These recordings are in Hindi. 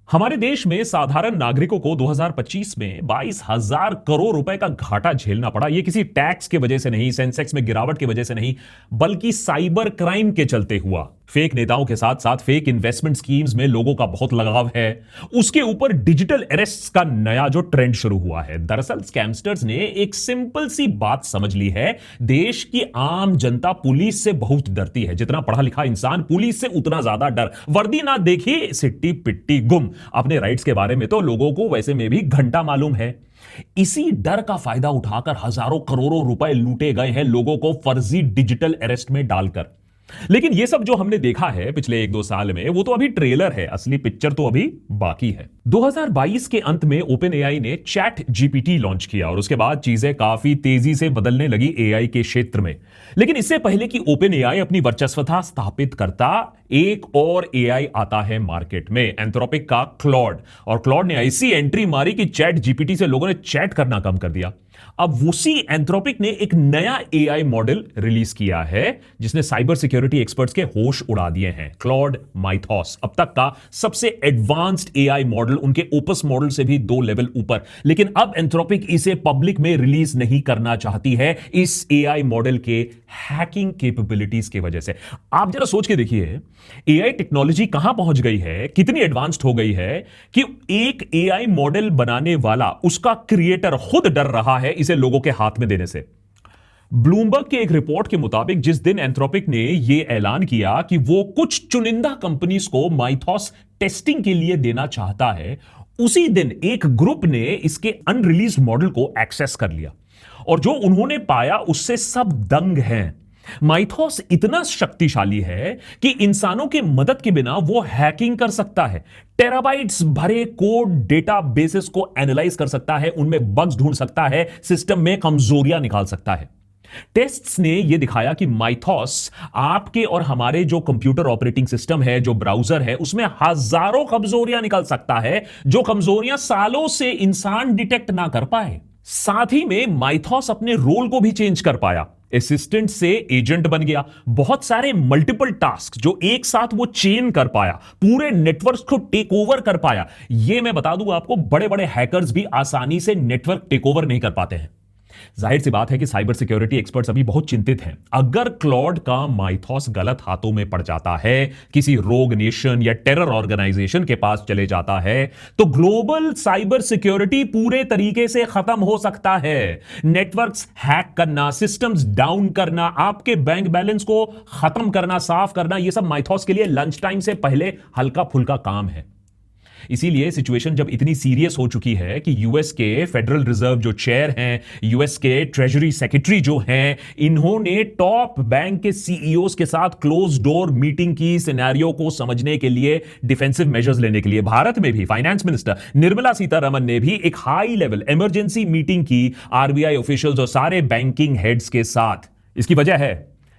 हमारे देश में साधारण नागरिकों को 2025 में 22,000 करोड़ रुपए का घाटा झेलना पड़ा। यह किसी टैक्स के वजह से नहीं, सेंसेक्स में गिरावट की वजह से नहीं, बल्कि साइबर क्राइम के चलते हुआ। फेक नेताओं के साथ साथ फेक इन्वेस्टमेंट स्कीम्स में लोगों का बहुत लगाव है। उसके ऊपर डिजिटल अरेस्ट्स का नया जो ट्रेंड शुरू हुआ है। दरअसल स्कैमस्टर्स ने एक सिंपल सी बात समझ ली है, देश की आम जनता पुलिस से बहुत डरती है। जितना पढ़ा लिखा इंसान पुलिस से उतना ज्यादा डर। वर्दी ना देखी सिट्टी पिट्टी गुम। अपने राइट्स के बारे में तो लोगों को वैसे में भी घंटा मालूम है। इसी डर का फायदा उठाकर हजारों करोड़ों रुपए लूटे गए हैं लोगों को फर्जी डिजिटल अरेस्ट में डालकर। लेकिन यह सब जो हमने देखा है पिछले 1-2 साल में, वो तो अभी ट्रेलर है, असली पिक्चर तो अभी बाकी है। 2022 के अंत में ओपन एआई ने चैट जीपीटी लॉन्च किया और उसके बाद चीजें काफी तेजी से बदलने लगी एआई के क्षेत्र में। लेकिन इससे पहले कि ओपन एआई अपनी वर्चस्वता स्थापित करता, एक और एआई आता है मार्केट में, एंथ्रोपिक का क्लॉड। और क्लॉड ने ऐसी एंट्री मारी कि चैट जीपीटी से लोगों ने चैट करना कम कर दिया। अब उसी एंथ्रोपिक ने एक नया एआई मॉडल रिलीज किया है जिसने साइबर सिक्योरिटी एक्सपर्ट्स के होश उड़ा दिए हैं, क्लॉड माइथॉस। अब तक का सबसे एडवांस्ड एआई मॉडल, उनके ओपस मॉडल से भी 2 लेवल ऊपर। लेकिन अब एंथ्रोपिक इसे पब्लिक में रिलीज नहीं करना चाहती है इस एआई मॉडल के हैकिंग कैपेबिलिटीज की वजह से। आप जरा सोच के देखिए, एआई टेक्नोलॉजी कहां पहुंच गई है, कितनी एडवांस्ड हो गई है कि एक एआई मॉडल बनाने वाला, उसका क्रिएटर खुद डर रहा है इसे लोगों के हाथ में देने से। ब्लूमबर्ग के एक रिपोर्ट के मुताबिक जिस दिन एंथ्रोपिक ने यह ऐलान किया कि वो कुछ चुनिंदा कंपनीज को माइथॉस टेस्टिंग के लिए देना चाहता है, उसी दिन एक ग्रुप ने इसके अनरिलीज्ड मॉडल को एक्सेस कर लिया और जो उन्होंने पाया उससे सब दंग हैं। माइथॉस इतना शक्तिशाली है कि इंसानों की मदद के बिना वो हैकिंग कर सकता है। टेराबाइट्स भरे कोड डेटाबेसेस को एनालाइज कर सकता है, उनमें बग्स ढूंढ सकता है, सिस्टम में कमजोरियां निकाल सकता है। टेस्ट्स ने यह दिखाया कि माइथॉस आपके और हमारे जो कंप्यूटर ऑपरेटिंग सिस्टम है, जो ब्राउजर है, उसमें हजारों कमजोरियां निकाल सकता है, जो कमजोरियां सालों से इंसान डिटेक्ट ना कर पाए। साथ ही में माइथॉस अपने रोल को भी चेंज कर पाया, असिस्टेंट से एजेंट बन गया। बहुत सारे मल्टीपल टास्क जो एक साथ वो चेन कर पाया, पूरे नेटवर्क को टेक ओवर कर पाया। यह मैं बता दूं आपको, बड़े बड़े हैकर्स भी आसानी से नेटवर्क टेक ओवर नहीं कर पाते हैं। जाहिर सी बात है कि साइबर सिक्योरिटी एक्सपर्ट्स अभी बहुत चिंतित हैं। अगर क्लॉड का माइथॉस गलत हाथों में पड़ जाता है, किसी रोग नेशन या टेरर ऑर्गेनाइजेशन के पास चले जाता है, तो ग्लोबल साइबर सिक्योरिटी पूरे तरीके से खत्म हो सकता है। नेटवर्क्स हैक करना, सिस्टम्स डाउन करना, आपके बैंक बैलेंस को खत्म करना, साफ करना, यह सब माइथॉस के लिए लंच टाइम से पहले हल्का फुल्का काम है। इसीलिए सिचुएशन जब इतनी सीरियस हो चुकी है कि यूएस के फेडरल रिजर्व जो चेयर हैं, यूएस के ट्रेजरी सेक्रेटरी जो हैं, इन्होंने टॉप बैंक के सीईओज के साथ क्लोज डोर मीटिंग की, सिनेरियो को समझने के लिए, डिफेंसिव मेजर्स लेने के लिए। भारत में भी फाइनेंस मिनिस्टर निर्मला सीतारमन ने भी एक हाई लेवल इमरजेंसी मीटिंग की आरबीआई ऑफिशियल्स और सारे बैंकिंग हेड्स के साथ। इसकी वजह है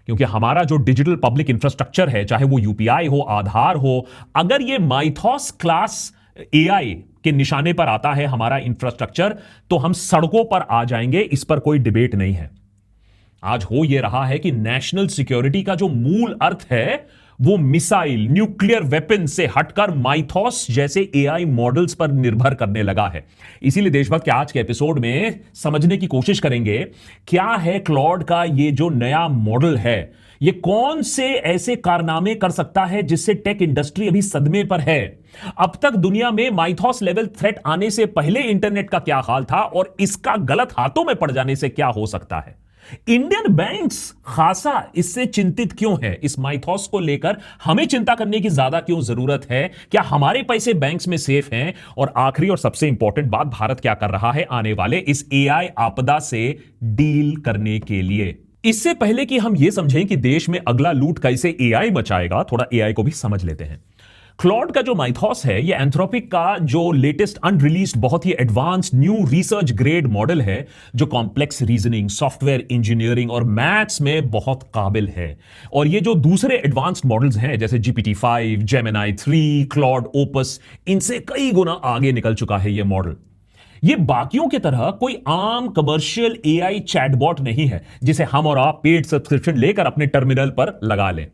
क्योंकि हमारा जो डिजिटल पब्लिक इंफ्रास्ट्रक्चर है, चाहे वो यूपीआई हो, आधार हो, अगर ये माइथॉस क्लास एआई के निशाने पर आता है हमारा इंफ्रास्ट्रक्चर, तो हम सड़कों पर आ जाएंगे, इस पर कोई डिबेट नहीं है। आज हो यह रहा है कि नेशनल सिक्योरिटी का जो मूल अर्थ है वो मिसाइल, न्यूक्लियर वेपन से हटकर माइथॉस जैसे एआई मॉडल्स पर निर्भर करने लगा है। इसीलिए देशभक्त के आज के एपिसोड में समझने की कोशिश करेंगे क्या है क्लॉड का ये जो नया मॉडल है, ये कौन से ऐसे कारनामे कर सकता है जिससे टेक इंडस्ट्री अभी सदमे पर है। अब तक दुनिया में माइथॉस लेवल थ्रेट आने से पहले इंटरनेट का क्या हाल था और इसका गलत हाथों में पड़ जाने से क्या हो सकता है। इंडियन बैंक्स खासा इससे चिंतित क्यों है, इस माइथॉस को लेकर हमें चिंता करने की ज्यादा क्यों जरूरत है, क्या हमारे पैसे बैंक्स में सेफ हैं, और आखिरी और सबसे इंपॉर्टेंट बात, भारत क्या कर रहा है आने वाले इस एआई आपदा से डील करने के लिए। इससे पहले कि हम यह समझें कि देश में अगला लूट कैसे एआई बचाएगा, थोड़ा एआई को भी समझ लेते हैं। क्लॉड का जो माइथॉस है, यह एंथ्रोपिक का जो लेटेस्ट अनरिलीज्ड बहुत ही advanced new research grade model है, जो कॉम्प्लेक्स रीजनिंग, सॉफ्टवेयर इंजीनियरिंग और मैथ्स में बहुत काबिल है। और ये जो दूसरे एडवांस्ड मॉडल्स हैं जैसे GPT-5, जेमिनी 3, क्लॉड ओपस, इनसे कई गुना आगे निकल चुका है यह मॉडल। ये बाकियों की तरह कोई आम कमर्शियल एआई चैटबॉट नहीं है जिसे हम और आप पेड सब्सक्रिप्शन लेकर अपने टर्मिनल पर लगा लें।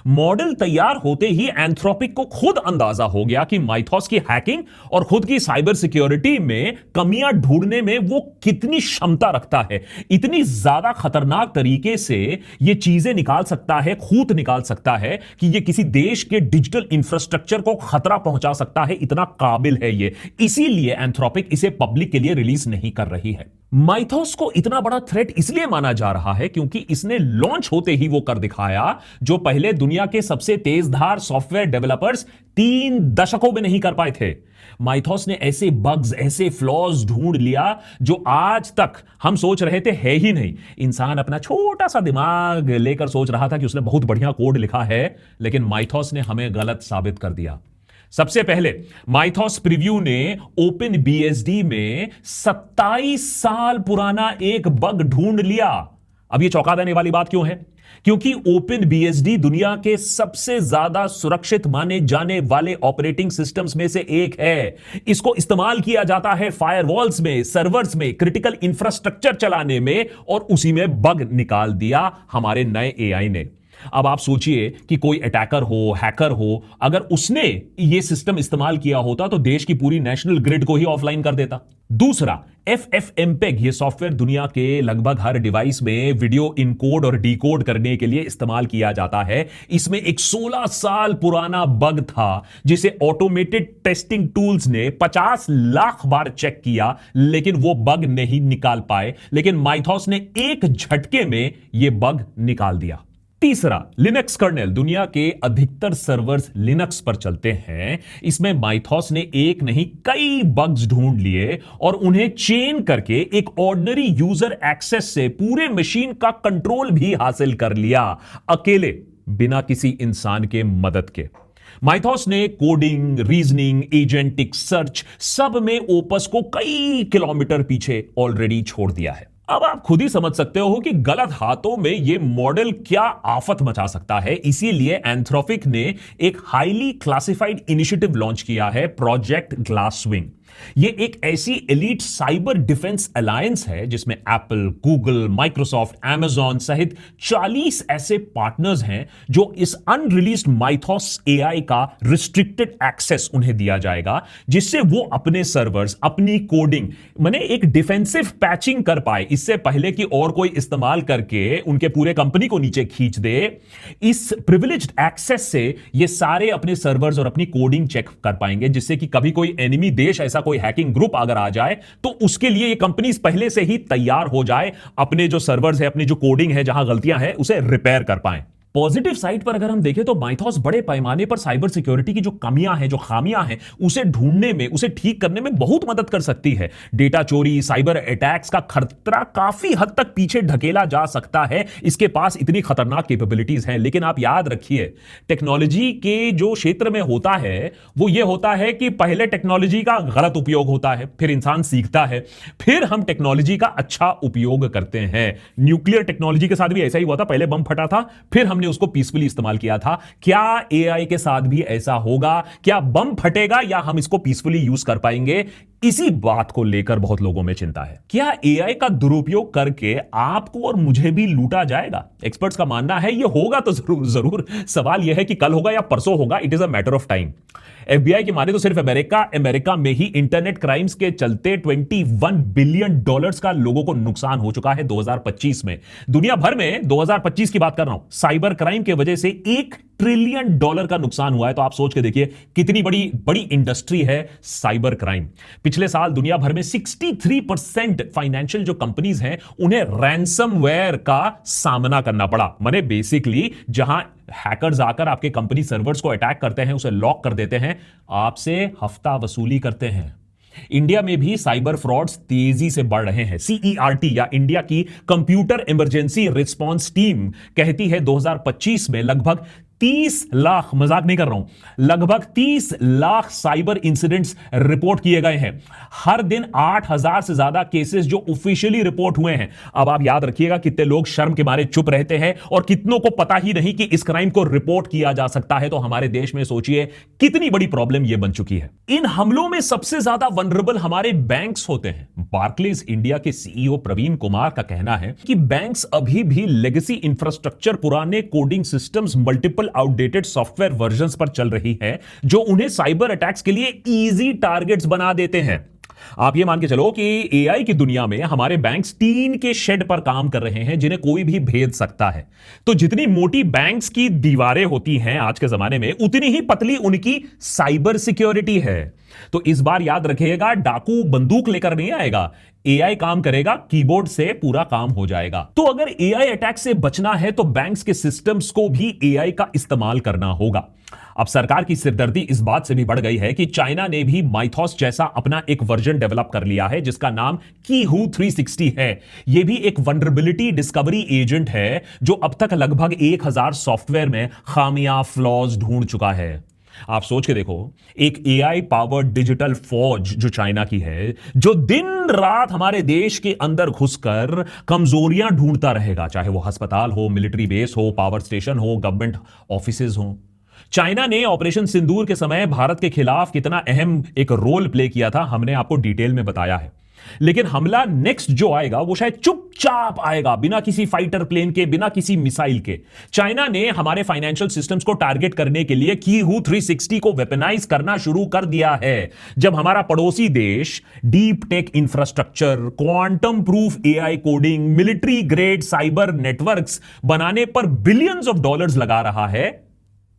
मॉडल तैयार होते ही एंथ्रोपिक को खुद अंदाजा हो गया कि माइथॉस की हैकिंग और खुद की साइबर सिक्योरिटी में कमियां ढूंढने में वो कितनी क्षमता रखता है, इतनी ज्यादा खतरनाक तरीके से ये चीजें निकाल सकता है, खूंट निकाल सकता है कि ये किसी देश के डिजिटल इंफ्रास्ट्रक्चर को खतरा पहुंचा सकता है, इतना काबिल है ये। इसीलिए एंथ्रोपिक इसे पब्लिक के लिए रिलीज नहीं कर रही है। माइथॉस को इतना बड़ा थ्रेट इसलिए माना जा रहा है क्योंकि इसने लॉन्च होते ही वो कर दिखाया जो पहले दुनिया के सबसे तेजधार सॉफ्टवेयर डेवलपर्स 3 दशकों में नहीं कर पाए थे। माइथॉस ने ऐसे बग्स, ऐसे फ्लॉज ढूंढ लिया जो आज तक हम सोच रहे थे है ही नहीं। इंसान अपना छोटा सा दिमाग लेकर सोच रहा था कि उसने बहुत बढ़िया कोड लिखा है, लेकिन माइथॉस ने हमें गलत साबित कर दिया। सबसे पहले माइथॉस प्रीव्यू ने ओपन बीएसडी में 27 साल पुराना एक बग ढूंढ लिया। अब यह चौंका देने वाली बात क्यों है? क्योंकि ओपन बीएसडी दुनिया के सबसे ज्यादा सुरक्षित माने जाने वाले ऑपरेटिंग सिस्टम्स में से एक है। इसको इस्तेमाल किया जाता है फायरवॉल्स में, सर्वर्स में, क्रिटिकल इंफ्रास्ट्रक्चर चलाने में, और उसी में बग निकाल दिया हमारे नए एआई ने। अब आप सोचिए कि कोई अटैकर हो, हैकर हो, अगर उसने यह सिस्टम इस्तेमाल किया होता तो देश की पूरी नेशनल ग्रिड को ही ऑफलाइन कर देता। दूसरा, FFmpeg यह सॉफ्टवेयर दुनिया के लगभग हर डिवाइस में वीडियो इनकोड और डिकोड करने के लिए इस्तेमाल किया जाता है। इसमें एक 16 साल पुराना बग था जिसे ऑटोमेटेड टेस्टिंग टूल्स ने 50 लाख बार चेक किया, लेकिन वो बग नहीं निकाल पाए। लेकिन माइथॉस ने एक झटके में यह बग निकाल दिया। तीसरा, लिनक्स कर्नेल। दुनिया के अधिकतर सर्वर्स लिनक्स पर चलते हैं। इसमें माइथॉस ने एक नहीं कई बग्स ढूंढ लिए और उन्हें चेन करके एक ऑर्डिनरी यूजर एक्सेस से पूरे मशीन का कंट्रोल भी हासिल कर लिया, अकेले, बिना किसी इंसान के मदद के। माइथॉस ने कोडिंग, रीजनिंग, एजेंटिक सर्च सब में ओपस को कई किलोमीटर पीछे ऑलरेडी छोड़ दिया है। अब आप खुद ही समझ सकते हो कि गलत हाथों में यह मॉडल क्या आफत मचा सकता है। इसीलिए एंथ्रोपिक ने एक हाईली क्लासिफाइड इनिशिएटिव लॉन्च किया है, प्रोजेक्ट ग्लासविंग। यह एक ऐसी एलीट साइबर डिफेंस अलायंस है जिसमें एप्पल, गूगल, माइक्रोसॉफ्ट, अमेजॉन सहित 40 ऐसे पार्टनर्स हैं जो इस अनरिलीज्ड माइथॉस एआई का रिस्ट्रिक्टेड एक्सेस उन्हें दिया जाएगा, जिससे वो अपने सर्वर्स, अपनी कोडिंग माने एक डिफेंसिव पैचिंग कर पाए, इससे पहले कि और कोई इस्तेमाल करके उनके पूरे कंपनी को नीचे खींच दे। इस प्रिविलेज्ड एक्सेस से ये सारे अपने सर्वर्स और अपनी कोडिंग चेक कर पाएंगे, जिससे कि कभी कोई एनिमी देश, ऐसा कोई हैकिंग ग्रुप अगर आ जाए तो उसके लिए ये कंपनीज पहले से ही तैयार हो जाए, अपने जो सर्वर्स है, अपनी जो कोडिंग है, जहां गलतियां हैं उसे रिपेयर कर पाए। पॉजिटिव साइड पर अगर हम देखें तो माइथॉस बड़े पैमाने पर साइबर सिक्योरिटी की जो कमियां हैं, जो खामियां हैं, उसे ढूंढने में, उसे ठीक करने में बहुत मदद कर सकती है। डेटा चोरी, साइबर अटैक्स का खतरा काफी हद तक पीछे ढकेला जा सकता है। इसके पास इतनी खतरनाक कैपेबिलिटीज हैं। लेकिन आप याद रखिए, टेक्नोलॉजी के जो क्षेत्र में होता है वो ये होता है कि पहले टेक्नोलॉजी का गलत उपयोग होता है, फिर इंसान सीखता है, फिर हम टेक्नोलॉजी का अच्छा उपयोग करते हैं। न्यूक्लियर टेक्नोलॉजी के साथ भी ऐसा ही हुआ था, पहले बम फटा था, फिर हमने उसको पीसफुली इस्तेमाल किया था। क्या एआई के साथ भी ऐसा होगा? क्या बम फटेगा या हम इसको पीसफुली यूज कर पाएंगे? इसी बात को लेकर बहुत लोगों में चिंता है। क्या एआई का दुरुपयोग करके आपको और मुझे भी लूटा जाएगा? एक्सपर्ट्स का मानना है यह होगा तो जरूर जरूर। सवाल यह है कि कल होगा या परसों होगा, it is a matter of time. FBI की माने तो सिर्फ अमेरिका में ही इंटरनेट क्राइम्स के चलते $21 बिलियन का लोगों को नुकसान हो चुका है 2025 में। दुनिया भर में 2025 की बात कर रहा हूं, साइबर क्राइम की वजह से $1 ट्रिलियन का नुकसान हुआ है। तो आप सोच के देखिए कितनी बड़ी इंडस्ट्री है साइबर क्राइम। पिछले साल दुनिया भर में 63% फाइनेंशियल जो कंपनीज हैं उन्हें रैंसमवेयर का सामना करना पड़ा। माने बेसिकली जहां हैकर्स आकर आपके कंपनी सर्वर्स को अटैक करते हैं, उसे लॉक कर देते हैं, आपसे हफ्ता वसूली करते हैं। इंडिया में भी साइबर फ्रॉड्स तेजी से बढ़ रहे हैं। सीईआरटी या इंडिया की कंप्यूटर इमरजेंसी रिस्पांस टीम कहती है 2025 में लगभग 30 लाख, मजाक नहीं कर रहा हूं, लगभग 30 लाख साइबर इंसिडेंट्स रिपोर्ट किए गए हैं। हर दिन 8,000 से ज्यादा केसेस जो ऑफिशियली रिपोर्ट हुए हैं। अब आप याद रखिएगा कितने लोग शर्म के मारे चुप रहते हैं और कितनों को पता ही नहीं कि इस क्राइम को रिपोर्ट किया जा सकता है। तो हमारे देश में सोचिए कितनी बड़ी प्रॉब्लम यह बन चुकी है। इन हमलों में सबसे ज्यादा वनरेबल हमारे बैंक्स होते हैं। बार्कलेज इंडिया के सीईओ प्रवीण कुमार का कहना है कि बैंक्स अभी भी लेगेसी इंफ्रास्ट्रक्चर, पुराने coding systems, multiple outdated software versions पर चल रही है, जो उन्हें साइबर अटैक्स के लिए इजी टारगेट्स बना देते हैं। आप ये मान के चलो कि एआई की दुनिया में हमारे बैंक्स टीन के शेड पर काम कर रहे हैं, जिन्हें कोई भी भेद सकता है। तो जितनी मोटी बैंक्स की दीवारें होती हैं आज के जमाने में, उतनी ही पतली उनकी साइबर सिक्योरिटी है। तो इस बार याद रखिएगा, डाकू बंदूक लेकर नहीं आएगा, एआई काम करेगा, कीबोर्ड से पूरा काम हो जाएगा। तो अगर एआई अटैक से बचना है तो बैंक्स के सिस्टम्स को भी एआई का इस्तेमाल करना होगा। अब सरकार की सिरदर्दी इस बात से भी बढ़ गई है कि चाइना ने भी माइथॉस जैसा अपना एक वर्जन डेवलप कर लिया है, जिसका नाम कीहू 360 है। यह भी एक वल्नरेबिलिटी डिस्कवरी एजेंट है, जो अब तक लगभग 1000 सॉफ्टवेयर में खामियां, फ्लॉज ढूंढ चुका है। आप सोच के देखो, एक एआई पावर्ड डिजिटल फौज जो चाइना की है, जो दिन रात हमारे देश के अंदर घुसकर कमजोरियां ढूंढता रहेगा, चाहे वो अस्पताल हो, मिलिट्री बेस हो, पावर स्टेशन हो, गवर्नमेंट ऑफिसेज हो। चाइना ने ऑपरेशन सिंदूर के समय भारत के खिलाफ कितना अहम एक रोल प्ले किया था, हमने आपको डिटेल में बताया है। लेकिन हमला नेक्स्ट जो आएगा वो शायद चुपचाप आएगा, बिना किसी फाइटर प्लेन के, बिना किसी मिसाइल के। चाइना ने हमारे फाइनेंशियल सिस्टम्स को टारगेट करने के लिए कीहू 360 को वेपनाइज करना शुरू कर दिया है। जब हमारा पड़ोसी देश deep tech infrastructure, quantum proof AI coding, military grade cyber networks बनाने पर बिलियंस ऑफ डॉलर्स लगा रहा है,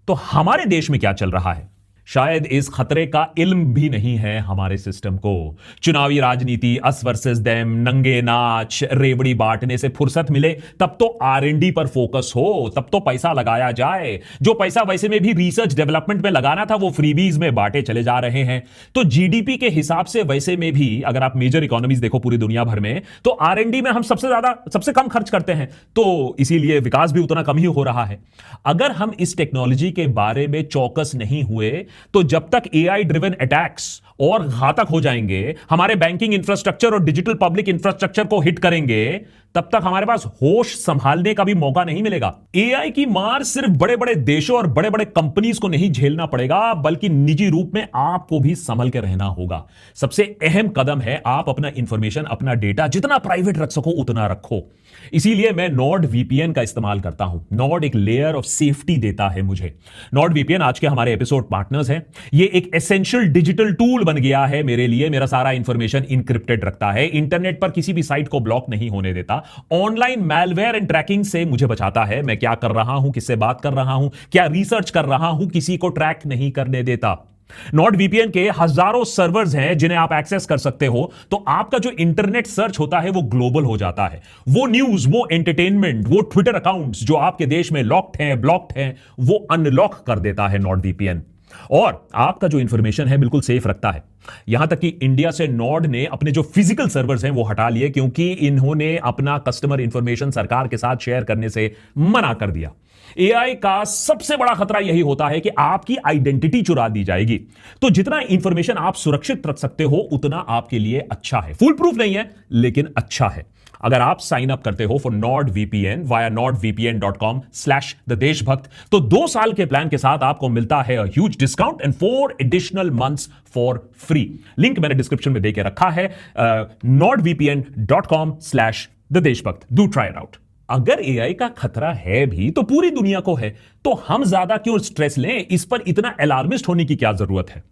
तो हमारे देश में क्या चल रहा है? शायद इस खतरे का इल्म भी नहीं है हमारे सिस्टम को। चुनावी राजनीति, अस वर्सेस देम, नंगे नाच, रेवड़ी बांटने से फुर्सत मिले तब तो आरएनडी पर फोकस हो, तब तो पैसा लगाया जाए। जो पैसा वैसे में भी रिसर्च डेवलपमेंट में लगाना था, वो फ्रीबीज में बांटे चले जा रहे हैं। तो जीडीपी के हिसाब से वैसे में भी अगर आप मेजर इकोनॉमीज देखो पूरी दुनिया भर में, तो आरएनडी में हम सबसे कम खर्च करते हैं, तो इसीलिए विकास भी उतना कम ही हो रहा है। अगर हम इस टेक्नोलॉजी के बारे में चौकस नहीं हुए, तो जब तक एआई ड्रिवन अटैक्स और घातक हो जाएंगे, हमारे बैंकिंग इंफ्रास्ट्रक्चर और डिजिटल पब्लिक इंफ्रास्ट्रक्चर को हिट करेंगे, तब तक हमारे पास होश संभालने का भी मौका नहीं मिलेगा। एआई की मार सिर्फ बड़े बड़े देशों और बड़े बड़े कंपनीज को नहीं झेलना पड़ेगा, बल्कि निजी रूप में आपको भी संभल के रहना होगा। सबसे अहम कदम है, आप अपना इंफॉर्मेशन, अपना डेटा जितना प्राइवेट रख सको उतना रखो। इसीलिए मैं नॉर्ड वीपीएन का इस्तेमाल करता हूं। नॉर्ड एक लेयर ऑफ सेफ्टी देता है मुझे। नॉर्ड वीपीएन आज के हमारे एपिसोड पार्टनर्स हैं। ये एक एसेंशियल डिजिटल टूल बन गया है मेरे लिए। मेरा सारा इंफॉर्मेशन इनक्रिप्टेड रखता है, इंटरनेट पर किसी भी साइट को ब्लॉक नहीं होने देता, ऑनलाइन मैलवेयर एंड ट्रैकिंग से मुझे बचाता है। मैं क्या कर रहा हूं, किससे बात कर रहा हूं, क्या रिसर्च कर रहा हूं, किसी को ट्रैक नहीं करने देता। नॉर्ड वीपीएन के हजारों सर्वर्स हैं जिन्हें आप एक्सेस कर सकते हो, तो आपका जो इंटरनेट सर्च होता है वो ग्लोबल हो जाता है। वो न्यूज, वो एंटरटेनमेंट, वो ट्विटर अकाउंट्स जो आपके देश में लॉक्ड हैं, ब्लॉक्ड हैं, वो अनलॉक कर देता है नॉर्ड वीपीएन। और आपका जो इंफॉर्मेशन है बिल्कुल सेफ रखता है। यहां तक कि इंडिया से नॉर्ड ने अपने जो फिजिकल सर्वर्स हैं वो हटा लिए, क्योंकि इन्होंने अपना कस्टमर इंफॉर्मेशन सरकार के साथ शेयर करने से मना कर दिया। एआई का सबसे बड़ा खतरा यही होता है कि आपकी आइडेंटिटी चुरा दी जाएगी। तो जितना इंफॉर्मेशन आप सुरक्षित रख सकते हो उतना आपके लिए अच्छा है। फुल प्रूफ नहीं है, लेकिन अच्छा है। अगर आप साइन अप करते हो फॉर नॉर्ड वीपीएन वाया nordvpn.com/देशभक्त, तो 2 साल के प्लान के साथ आपको मिलता है huge discount and 4 additional months for free. Link मैंने डिस्क्रिप्शन में देके रखा है, nordvpn.com/देशभक्त। Do try it out. अगर एआई का खतरा है भी तो पूरी दुनिया को है, तो हम ज्यादा क्यों स्ट्रेस लें? इस पर इतना अलार्मिस्ट होने की क्या जरूरत है?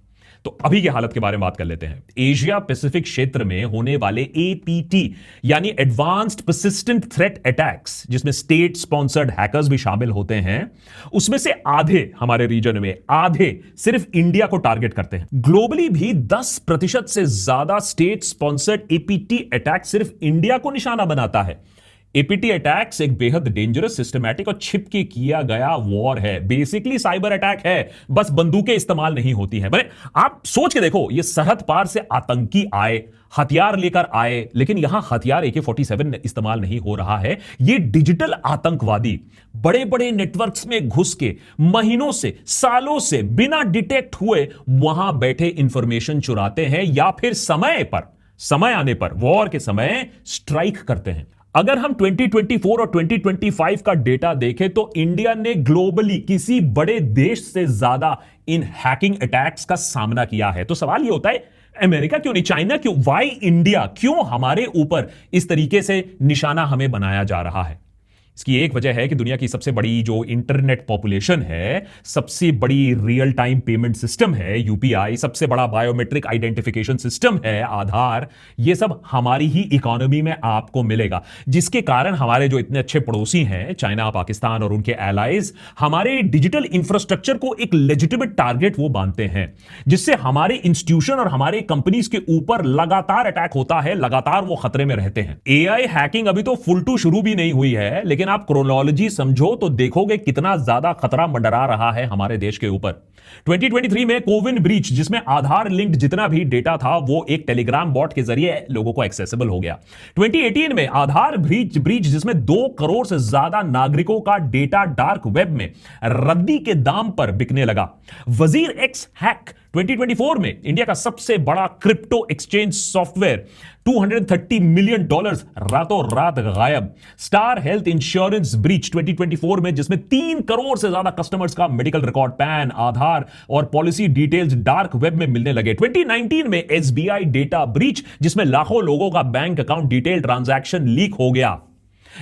तो अभी की हालत के बारे में बात कर लेते हैं। एशिया पैसिफिक क्षेत्र में होने वाले एपीटी यानी एडवांस्ड पर्सिस्टेंट थ्रेट अटैक्स, जिसमें स्टेट स्पॉन्सर्ड हैकर्स भी शामिल होते हैं, उसमें से आधे हमारे रीजन में, आधे सिर्फ इंडिया को टारगेट करते हैं। ग्लोबली भी 10% से ज्यादा स्टेट स्पॉन्सर्ड एपीटी अटैक सिर्फ इंडिया को निशाना बनाता है। एपीटी अटैक्स एक बेहद डेंजरस, सिस्टमैटिक और छिप के किया गया वॉर है। बेसिकली साइबर अटैक है, बस बंदूकें इस्तेमाल नहीं होती हैं। आप सोच के देखो, ये सरहद पार से आतंकी आए, हथियार लेकर आए, लेकिन यहां हथियार AK-47 इस्तेमाल नहीं हो रहा है। ये डिजिटल आतंकवादी बड़े बड़े नेटवर्क्स में घुस के महीनों से, सालों से बिना डिटेक्ट हुए वहां बैठे इंफॉर्मेशन चुराते हैं, या फिर समय आने पर, वॉर के समय स्ट्राइक करते हैं। अगर हम 2024 और 2025 का डेटा देखें तो इंडिया ने ग्लोबली किसी बड़े देश से ज्यादा इन हैकिंग अटैक्स का सामना किया है। तो सवाल यह होता है, अमेरिका क्यों नहीं, चाइना क्यों, वाई इंडिया, क्यों हमारे ऊपर इस तरीके से निशाना हमें बनाया जा रहा है? इसकी एक वजह है कि दुनिया की सबसे बड़ी जो इंटरनेट पॉपुलेशन है, सबसे बड़ी रियल टाइम पेमेंट सिस्टम है यूपीआई, सबसे बड़ा बायोमेट्रिक आइडेंटिफिकेशन सिस्टम है आधार, ये सब हमारी ही इकोनॉमी में आपको मिलेगा, जिसके कारण हमारे जो इतने अच्छे पड़ोसी हैं चाइना, पाकिस्तान और उनके एलाइज, हमारे डिजिटल इंफ्रास्ट्रक्चर को एक लेजिटिमेट टारगेट वो मानते हैं, जिससे हमारे इंस्टीट्यूशन और हमारे कंपनीज के ऊपर लगातार अटैक होता है, लगातार वो खतरे में रहते हैं। एआई हैकिंग अभी तो फुल टू शुरू भी नहीं हुई है, लेकिन आप क्रोनोलॉजी समझो तो देखोगे कितना ज्यादा खतरा मंडरा रहा है हमारे देश के ऊपर। 2023 में कोविन ब्रीच, जिसमें आधार लिंक्ड जितना भी डेटा था वो एक टेलीग्राम बॉट के जरिए लोगों को एक्सेसिबल हो गया। 2018 में आधार ब्रीच जिसमें 2 करोड़ से ज्यादा नागरिकों का डेटा डार्क वेब में रद्दी के दाम पर बिकने लगा। वजीर एक्स हैक 2024 में इंडिया का सबसे बड़ा क्रिप्टो एक्सचेंज सॉफ्टवेयर $230 मिलियन रातों रात गायब। स्टार हेल्थ इंश्योरेंस ब्रीच 2024 में, जिसमें 3 करोड़ से ज्यादा कस्टमर्स का मेडिकल रिकॉर्ड, पैन, आधार और पॉलिसी डिटेल्स डार्क वेब में मिलने लगे। 2019 में एसबीआई डेटा ब्रीच, जिसमें लाखों लोगों का bank account detail transaction leak हो गया।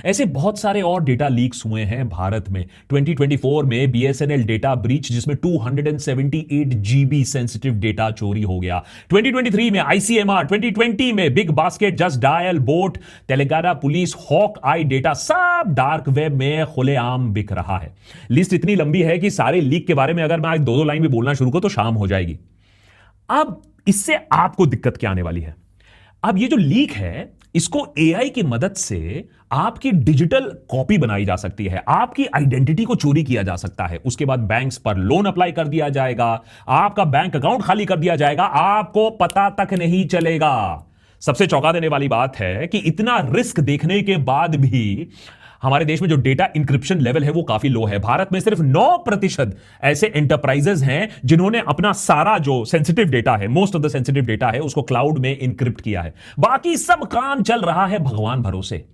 ऐसे बहुत सारे और डेटा लीक्स हुए हैं भारत में। 2024 में बीएसएनएल डेटा ब्रीच, जिसमें 278 जीबी सेंसिटिव डेटा चोरी हो गया। 2023 में आईसीएमआर, 2020 में Big Basket, Just Dial, Boat, Telangana police, Hawk Eye data सब डार्क वेब में खुलेआम बिक रहा है। लिस्ट इतनी लंबी है कि सारे लीक के बारे में अगर मैं आज 2-2 लाइन भी बोलना शुरू करूं तो शाम हो जाएगी। अब इससे आपको दिक्कत क्या आने वाली है? अब ये जो लीक है, इसको एआई की मदद से आपकी डिजिटल कॉपी बनाई जा सकती है, आपकी आइडेंटिटी को चोरी किया जा सकता है, उसके बाद बैंक्स पर लोन अप्लाई कर दिया जाएगा, आपका बैंक अकाउंट खाली कर दिया जाएगा, आपको पता तक नहीं चलेगा। सबसे चौंका देने वाली बात है कि इतना रिस्क देखने के बाद भी हमारे देश में जो डेटा इंक्रिप्शन लेवल है वो काफी लो है। भारत में सिर्फ 9% ऐसे एंटरप्राइजेस हैं जिन्होंने अपना सारा जो सेंसिटिव डेटा है, most of the sensitive data है, उसको क्लाउड में इंक्रिप्ट किया है। बाकी सब काम चल रहा है भगवान भरोसे।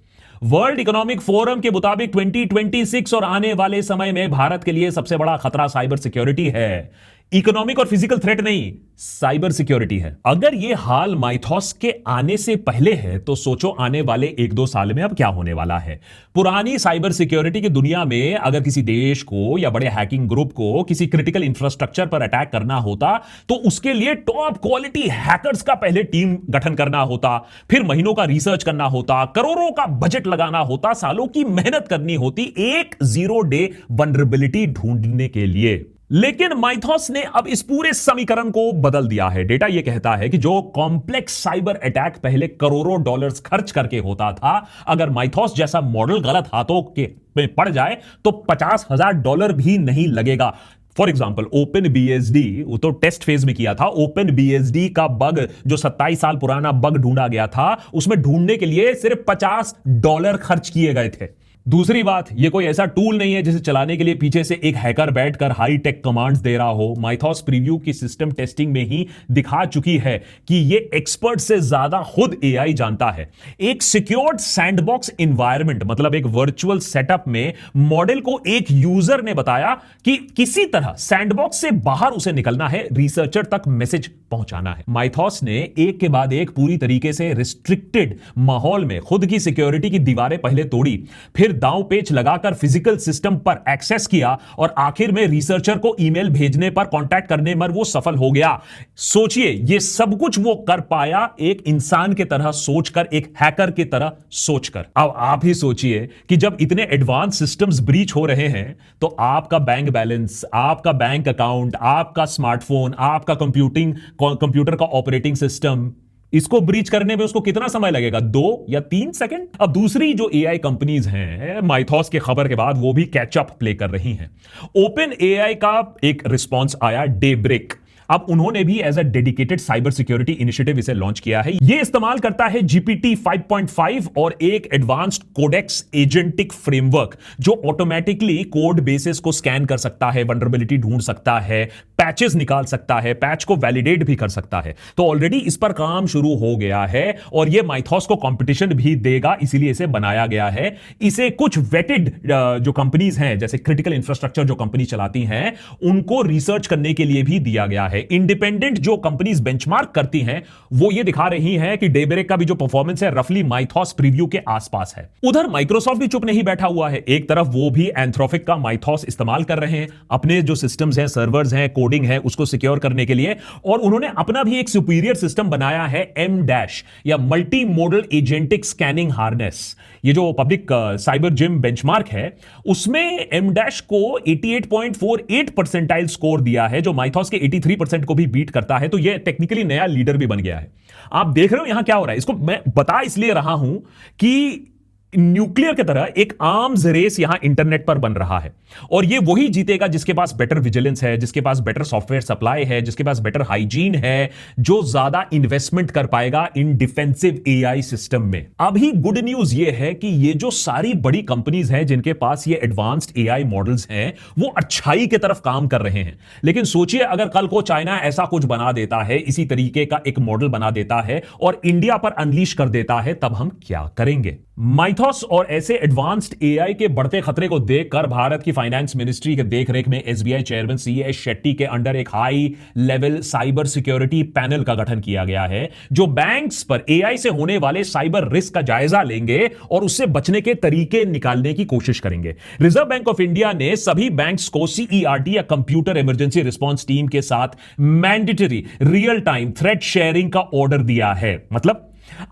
वर्ल्ड इकोनॉमिक फोरम के मुताबिक 2026 और आने वाले समय में भारत के लिए सबसे बड़ा खतरा साइबर सिक्योरिटी है। इकोनॉमिक और फिजिकल थ्रेट नहीं, साइबर सिक्योरिटी है। अगर यह हाल माइथॉस के आने से पहले है तो सोचो आने वाले 1-2 साल में अब क्या होने वाला है। पुरानी साइबर सिक्योरिटी की दुनिया में अगर किसी देश को या बड़े हैकिंग ग्रुप को किसी क्रिटिकल इंफ्रास्ट्रक्चर पर अटैक करना होता तो उसके लिए टॉप क्वालिटी हैकर्स का पहले टीम गठन करना होता, फिर महीनों का रिसर्च करना होता, करोड़ों का बजट लगाना होता, सालों की मेहनत करनी होती एक 0 डे वल्नरेबिलिटी ढूंढने के लिए। लेकिन माइथॉस ने अब इस पूरे समीकरण को बदल दिया है। डेटा यह कहता है कि जो कॉम्प्लेक्स साइबर अटैक पहले करोड़ों डॉलर्स खर्च करके होता था, अगर माइथॉस जैसा मॉडल गलत हाथों के में पड़ जाए तो $50,000 भी नहीं लगेगा। फॉर एग्जाम्पल ओपन बीएसडी, वो तो टेस्ट फेज में किया था। ओपन बीएसडी का बग, जो 27 साल पुराना बग ढूंढा गया था, उसमें ढूंढने के लिए सिर्फ $50 खर्च किए गए थे। दूसरी बात, ये कोई ऐसा टूल नहीं है जिसे चलाने के लिए पीछे से एक हैकर बैठकर हाई टेक कमांड्स दे रहा हो। माइथॉस प्रीव्यू की सिस्टम टेस्टिंग में ही दिखा चुकी है कि ये एक्सपर्ट से ज्यादा खुद एआई जानता है। एक सिक्योर्ड सैंडबॉक्स एनवायरनमेंट, मतलब एक वर्चुअल सेटअप में मॉडल को एक यूजर ने बताया कि किसी तरह सैंडबॉक्स से बाहर उसे निकलना है, रिसर्चर तक मैसेज पहुंचाना है। माइथॉस ने एक के बाद एक पूरी तरीके से रिस्ट्रिक्टेड माहौल में खुद की सिक्योरिटी की दीवारें पहले तोड़ी, फिर दांव पेच लगाकर फिजिकल सिस्टम पर एक्सेस किया और आखिर में रिसर्चर को ईमेल भेजने पर कांटेक्ट करने में वो सफल हो गया। सोचिए, ये सब कुछ वो कर पाया एक इंसान की तरह सोचकर, एक हैकर की तरह सोचकर। अब आप ही सोचिए कि जब इतने एडवांस सिस्टम्स ब्रीच हो रहे हैं तो आपका बैंक बैलेंस, आपका बैंक अकाउंट, आपका स्मार्टफोन, आपका कंप्यूटर का ऑपरेटिंग सिस्टम, इसको ब्रीच करने में उसको कितना समय लगेगा? 2 या 3 सेकंड। अब दूसरी जो एआई कंपनीज हैं, माइथॉस के खबर के बाद वो भी कैचअप प्ले कर रही हैं। ओपन एआई का एक रिस्पॉन्स आया, डेब्रेक। अब उन्होंने भी as a dedicated cyber security initiative इसे लॉन्च किया है। यह इस्तेमाल करता है जीपीटी 5.5 और एक एडवांस्ड कोडेक्स एजेंटिक फ्रेमवर्क जो ऑटोमेटिकली कोड बेसिस को स्कैन कर सकता है, वल्नरेबिलिटी ढूंढ सकता है, पैचेस निकाल सकता है, पैच को वैलिडेट भी कर सकता है। तो ऑलरेडी इस पर काम शुरू हो गया है और यह माइथॉस को कंपटीशन भी देगा, इसीलिए इसे बनाया गया है। इसे कुछ वेटेड जो कंपनीज हैं, जैसे क्रिटिकल इंफ्रास्ट्रक्चर जो कंपनी चलाती हैं, उनको रिसर्च करने के लिए भी दिया गया है। इंडिपेंडेंट जो कंपनीज बेंचमार्क करती हैं वो ये दिखा रही हैं कि डेबरेक का भी जो परफॉर्मेंस है रफली माइथॉस प्रीव्यू के आसपास है। उधर माइक्रोसॉफ्ट भी चुप नहीं बैठा हुआ है। एक तरफ वो भी एंथ्रोपिक का माइथॉस इस्तेमाल कर रहे हैं अपने जो सिस्टम्स हैं, सर्वर्स हैं, कोडिंग है, उसको सिक्योर करने के लिए, और उन्होंने अपना भी एक सुपीरियर सिस्टम बनाया है, एम डैश या multi modal agentic scanning harness. ये जो पब्लिक साइबर जिम बेंचमार्क है उसमें एम डैश को 88.48 परसेंटाइल स्कोर दिया है, जो माइथॉस के 83% को भी बीट करता है। तो ये टेक्निकली नया लीडर भी बन गया है। आप देख रहे हो यहां क्या हो रहा है। इसको मैं बता इसलिए रहा हूं कि न्यूक्लियर की तरह एक आर्म्स रेस यहां इंटरनेट पर बन रहा है, और ये वही जीतेगा जिसके पास बेटर विजिलेंस है, जिसके पास बेटर सॉफ्टवेयर सप्लाई है, जिसके पास बेटर हाइजीन है, जो ज्यादा इन्वेस्टमेंट कर पाएगा इन डिफेंसिव एआई सिस्टम में। अभी गुड न्यूज ये है कि ये जो सारी बड़ी कंपनीज हैं जिनके पास ये एडवांस्ड एआई मॉडल्स हैं, वो अच्छाई की तरफ काम कर रहे हैं। लेकिन सोचिए अगर कल को चाइना ऐसा कुछ बना देता है, इसी तरीके का एक मॉडल बना देता है और इंडिया पर अनलीश कर देता है, तब हम क्या करेंगे। माइथॉस और ऐसे एडवांस्ड एआई के बढ़ते खतरे को देखकर भारत की फाइनेंस मिनिस्ट्री के देखरेख में एसबीआई चेयरमैन सीएस शेट्टी के अंडर एक high level cyber security panel का गठन किया गया है, जो बैंक्स पर एआई से होने वाले साइबर रिस्क का जायजा लेंगे और उससे बचने के तरीके निकालने की कोशिश करेंगे। रिजर्व बैंक ऑफ इंडिया ने सभी बैंक्स को सीईआरटी या कंप्यूटर इमरजेंसी रिस्पांस टीम के साथ mandatory real time threat sharing का ऑर्डर दिया है। मतलब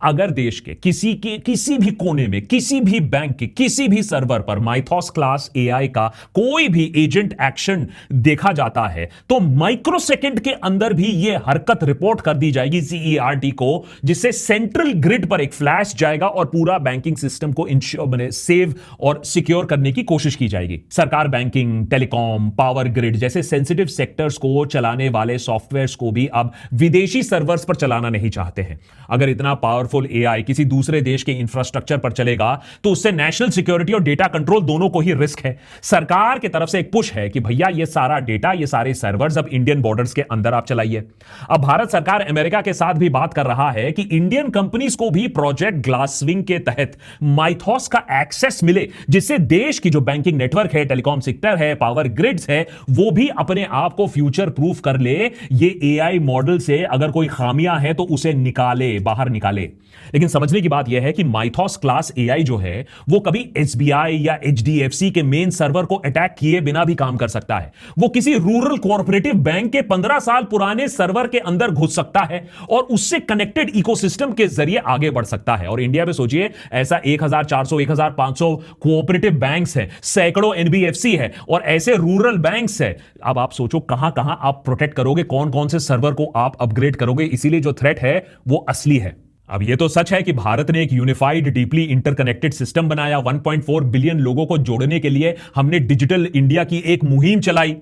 अगर देश के किसी भी कोने में, किसी भी बैंक के किसी भी सर्वर पर माइथॉस क्लास एआई का कोई भी एजेंट एक्शन देखा जाता है, तो माइक्रो सेकंड के अंदर भी यह हरकत रिपोर्ट कर दी जाएगी सीईआरटी को, जिससे सेंट्रल ग्रिड पर एक फ्लैश जाएगा और पूरा बैंकिंग सिस्टम को सेव और सिक्योर करने की कोशिश की जाएगी। सरकार बैंकिंग, टेलीकॉम, पावर ग्रिड जैसे सेंसिटिव सेक्टर्स को चलाने वाले सॉफ्टवेयर्स को भी अब विदेशी सर्वर्स पर चलाना नहीं चाहते हैं। अगर इतना पावरफुल एआई किसी दूसरे देश के इंफ्रास्ट्रक्चर पर चलेगा तो उससे नेशनल सिक्योरिटी और डेटा कंट्रोल दोनों को ही रिस्क है। सरकार की तरफ से एक पुश है कि भैया ये सारा डेटा, ये सारे सर्वर्स अब इंडियन बॉर्डर्स के अंदर आप चलाइए। अब भारत सरकार अमेरिका के साथ भी बात कर रहा है कि इंडियन कंपनीज को भी प्रोजेक्ट ग्लासविंग के तहत माइथॉस का एक्सेस मिले, जिससे देश की जो बैंकिंग नेटवर्क है, टेलीकॉम सेक्टर है, पावर ग्रिड्स है, वो भी अपने आप को फ्यूचर प्रूफ कर ले। ये एआई मॉडल से अगर कोई खामियां है तो उसे निकाले, बाहर निकाले। लेकिन समझने की बात यह है कि माइथॉस क्लास एआई जो है वो कभी एसबीआई या एचडीएफसी के मेन सर्वर को अटैक किए बिना भी काम कर सकता है। वो किसी रूरल कोऑपरेटिव बैंक के 15 साल पुराने सर्वर के अंदर घुस सकता है और उससे कनेक्टेड इकोसिस्टम के जरिए आगे बढ़ सकता है। और इंडिया में सोचिए ऐसा 1400 1500 कोऑपरेटिव बैंक्स हैं, सैकड़ों एनबीएफसी है और ऐसे रूरल बैंक्स है। अब आप सोचो कहां कहां आप प्रोटेक्ट करोगे, कौन कौन से सर्वर को आप अपग्रेड करोगे। इसीलिए जो थ्रेट है वो असली है। अब यह तो सच है कि भारत ने एक यूनिफाइड डीपली इंटरकनेक्टेड सिस्टम बनाया। 1.4 बिलियन लोगों को जोड़ने के लिए हमने डिजिटल इंडिया की एक मुहिम चलाई।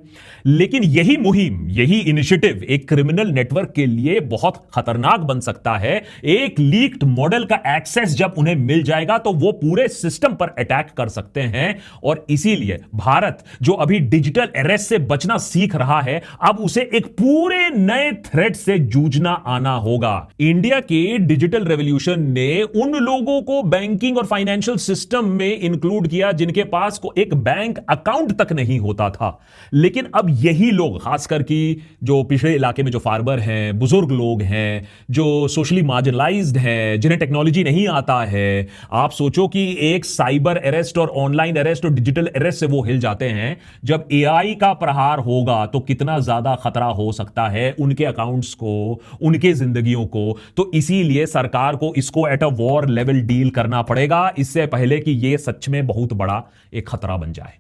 लेकिन यही मुहिम, यही इनिशिएटिव एक क्रिमिनल नेटवर्क के लिए बहुत खतरनाक बन सकता है। एक लीक्ड मॉडल का एक्सेस जब उन्हें मिल जाएगा तो वो पूरे सिस्टम पर अटैक कर सकते हैं। और इसीलिए भारत जो अभी डिजिटल अरेस्ट से बचना सीख रहा है, अब उसे एक पूरे नए थ्रेट से जूझना आना होगा। इंडिया के डिजिटल रेवोल्यूशन ने उन लोगों को बैंकिंग और फाइनेंशियल सिस्टम में इंक्लूड किया जिनके पास को एक बैंक अकाउंट तक नहीं होता था। लेकिन अब यही लोग, खासकर की जो पिछड़े इलाके में जो फार्मर हैं, बुजुर्ग लोग हैं, जो सोशली मार्जिनलाइज्ड हैं, जिन्हें टेक्नोलॉजी नहीं आता है, आप सोचो कि एक साइबर अरेस्ट और ऑनलाइन अरेस्ट और डिजिटल अरेस्ट से वो हिल जाते हैं। जब एआई का प्रहार होगा तो कितना ज्यादा खतरा हो सकता है उनके अकाउंट्स को, उनके जिंदगियों को। तो इसीलिए सरकार को इसको at a war level deal करना पड़ेगा, इससे पहले कि यह सच में बहुत बड़ा एक खतरा बन जाए।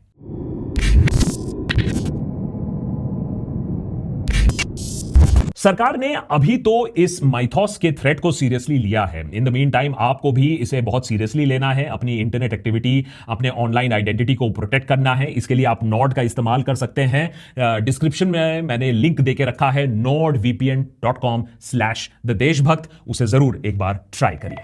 सरकार ने अभी तो इस माइथॉस के थ्रेट को सीरियसली लिया है। इन द मीन टाइम आपको भी इसे बहुत सीरियसली लेना है, अपनी इंटरनेट एक्टिविटी, अपने ऑनलाइन आइडेंटिटी को प्रोटेक्ट करना है। इसके लिए आप नॉड का इस्तेमाल कर सकते हैं। डिस्क्रिप्शन में मैंने लिंक देके रखा है nordvpn.com/देशभक्त, उसे जरूर एक बार ट्राई करिए।